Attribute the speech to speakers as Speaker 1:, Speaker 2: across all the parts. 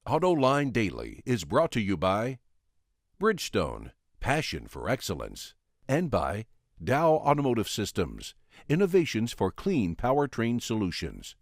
Speaker 1: Autoline Daily is brought to you by Bridgestone, passion for excellence, and by Dow Automotive Systems, innovations for clean powertrain solutions.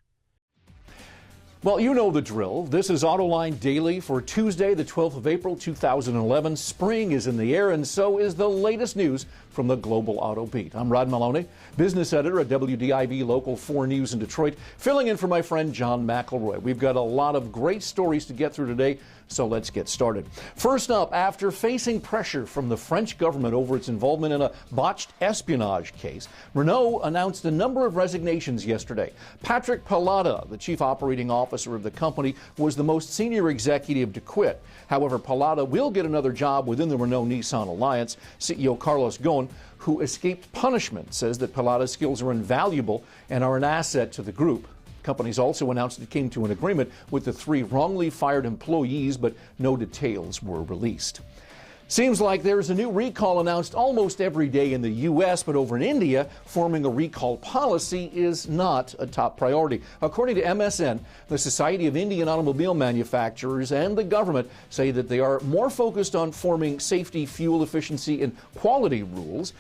Speaker 2: Well, you know the drill. This is Autoline Daily for Tuesday, the 12th of April, 2011. Spring is in the air, and so is the latest news from the Global Auto Beat. I'm Rod Meloni, business editor at WDIV Local 4 News in Detroit, filling in for my friend John McElroy. We've got a lot of great stories to get through today, so let's get started. First up, after facing pressure from the French government over its involvement in a botched espionage case, Renault announced a number of resignations yesterday. Patrick Pallotta, the chief operating officer of the company, was the most senior executive to quit. However, Pallotta will get another job within the Renault-Nissan alliance. CEO Carlos Ghosn, who escaped punishment, says that Pallotta's skills are invaluable and are an asset to the group. Companies also announced it came to an agreement with the 3 wrongly fired employees, but no details were released. Seems like there's a new recall announced almost every day in the U.S., but over in India, forming a recall policy is not a top priority. According to MSN, the Society of Indian Automobile Manufacturers and the government say that they are more focused on forming safety, fuel efficiency, and quality rules.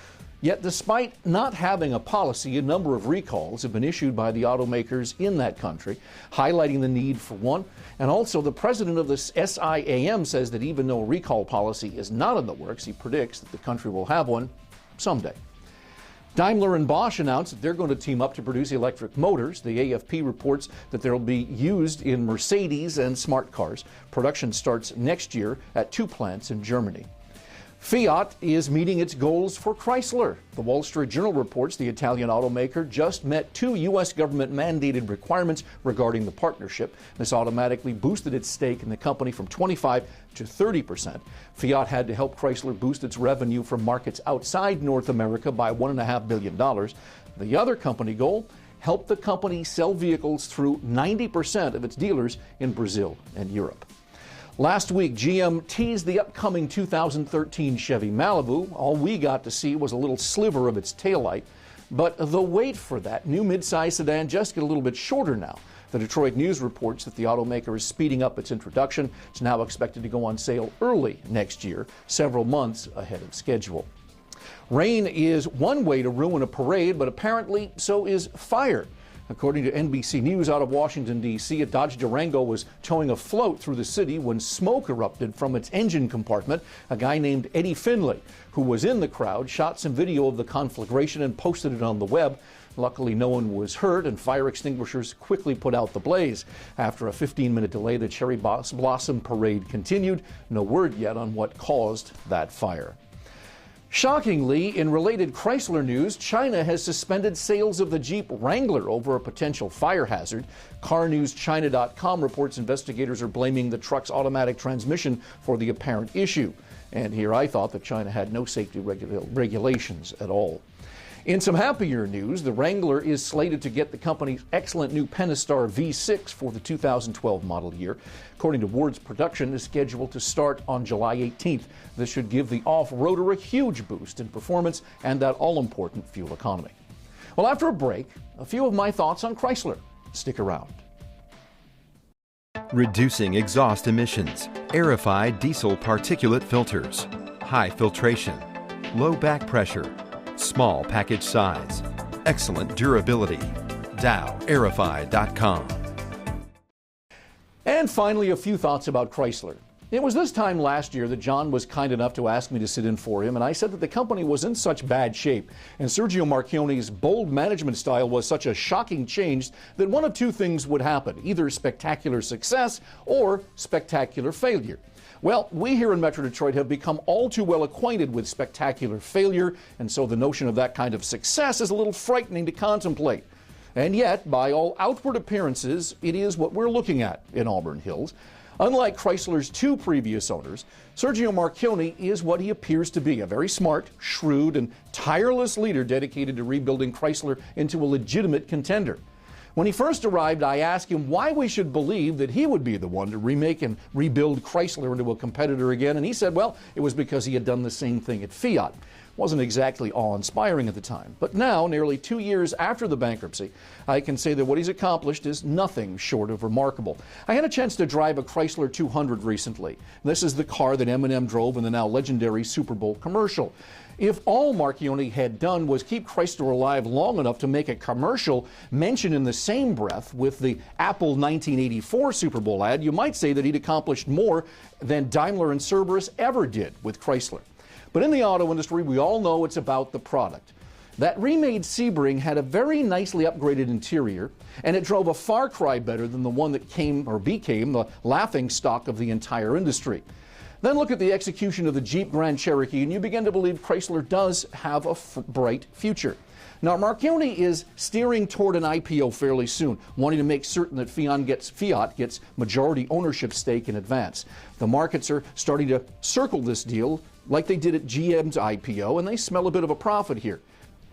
Speaker 2: Yet, despite not having a policy, a number of recalls have been issued by the automakers in that country, highlighting the need for one. And also, the president of the SIAM says that even though a recall policy is not in the works, he predicts that the country will have one someday. Daimler and Bosch announced that they're going to team up to produce electric motors. The AFP reports that they'll be used in Mercedes and smart cars. Production starts next year at 2 plants in Germany. Fiat is meeting its goals for Chrysler. The Wall Street Journal reports the Italian automaker just met 2 U.S. government-mandated requirements regarding the partnership. This automatically boosted its stake in the company from 25% to 30%. Fiat had to help Chrysler boost its revenue from markets outside North America by $1.5 billion. The other company goal: help the company sell vehicles through 90% of its dealers in Brazil and Europe. Last week, GM teased the upcoming 2013 Chevy Malibu. All we got to see was a little sliver of its taillight. But the wait for that new midsize sedan just get a little bit shorter now. The Detroit News reports that the automaker is speeding up its introduction. It's now expected to go on sale early next year, several months ahead of schedule. Rain is one way to ruin a parade, but apparently so is fire. According to NBC News out of Washington, D.C., a Dodge Durango was towing a float through the city when smoke erupted from its engine compartment. A guy named Eddie Finley, who was in the crowd, shot some video of the conflagration and posted it on the web. Luckily, no one was hurt, and fire extinguishers quickly put out the blaze. After a 15-minute delay, the Cherry Blossom Parade continued. No word yet on what caused that fire. Shockingly, in related Chrysler news, China has suspended sales of the Jeep Wrangler over a potential fire hazard. CarNewsChina.com reports investigators are blaming the truck's automatic transmission for the apparent issue. And here I thought that China had no safety regulations at all. In some happier news, the Wrangler is slated to get the company's excellent new Pentastar V6 for the 2012 model year. According to Ward's, production is scheduled to start on July 18th. This should give the off-roader a huge boost in performance and that all-important fuel economy. Well, after a break, a few of my thoughts on Chrysler. Stick around.
Speaker 3: Reducing exhaust emissions, aerified diesel particulate filters, high filtration, low back pressure, small package size, excellent durability. DowAerify.com.
Speaker 2: And finally, a few thoughts about Chrysler. It was this time last year that John was kind enough to ask me to sit in for him, and I said that the company was in such bad shape, and Sergio Marchionne's bold management style was such a shocking change that one of 2 things would happen: either spectacular success or spectacular failure. Well, we here in Metro Detroit have become all too well acquainted with spectacular failure, and so the notion of that kind of success is a little frightening to contemplate. And yet, by all outward appearances, it is what we're looking at in Auburn Hills. Unlike Chrysler's 2 previous owners, Sergio Marchionne is what he appears to be: a very smart, shrewd, and tireless leader dedicated to rebuilding Chrysler into a legitimate contender. When he first arrived, I asked him why we should believe that he would be the one to remake and rebuild Chrysler into a competitor again, and he said, well, it was because he had done the same thing at Fiat. wasn't exactly awe-inspiring at the time. But now, nearly 2 years after the bankruptcy, I can say that what he's accomplished is nothing short of remarkable. I had a chance to drive a Chrysler 200 recently. This is the car that Eminem drove in the now legendary Super Bowl commercial. If all Marchione had done was keep Chrysler alive long enough to make a commercial mentioned in the same breath with the Apple 1984 Super Bowl ad, you might say that he'd accomplished more than Daimler and Cerberus ever did with Chrysler. But in the auto industry, we all know it's about the product. That remade Sebring had a very nicely upgraded interior, and it drove a far cry better than the one that became the laughing stock of the entire industry. Then look at the execution of the Jeep Grand Cherokee, and you begin to believe Chrysler does have a bright future. Now, Marchione is steering toward an IPO fairly soon, wanting to make certain that Fiat gets majority ownership stake in advance. The markets are starting to circle this deal like they did at GM's IPO, and they smell a bit of a profit here.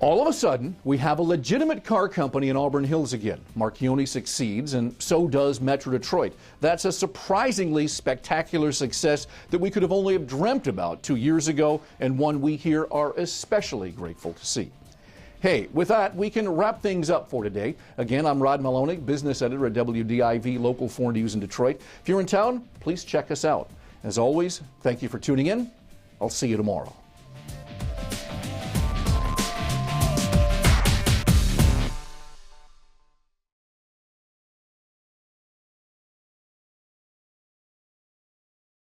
Speaker 2: All of a sudden, we have a legitimate car company in Auburn Hills again. Marchione succeeds, and so does Metro Detroit. That's a surprisingly spectacular success that we could have only dreamt about 2 years ago, and one we here are especially grateful to see. Hey, with that, we can wrap things up for today. Again, I'm Rod Meloni, business editor at WDIV, local foreign news in Detroit. If you're in town, please check us out. As always, thank you for tuning in. I'll see you tomorrow.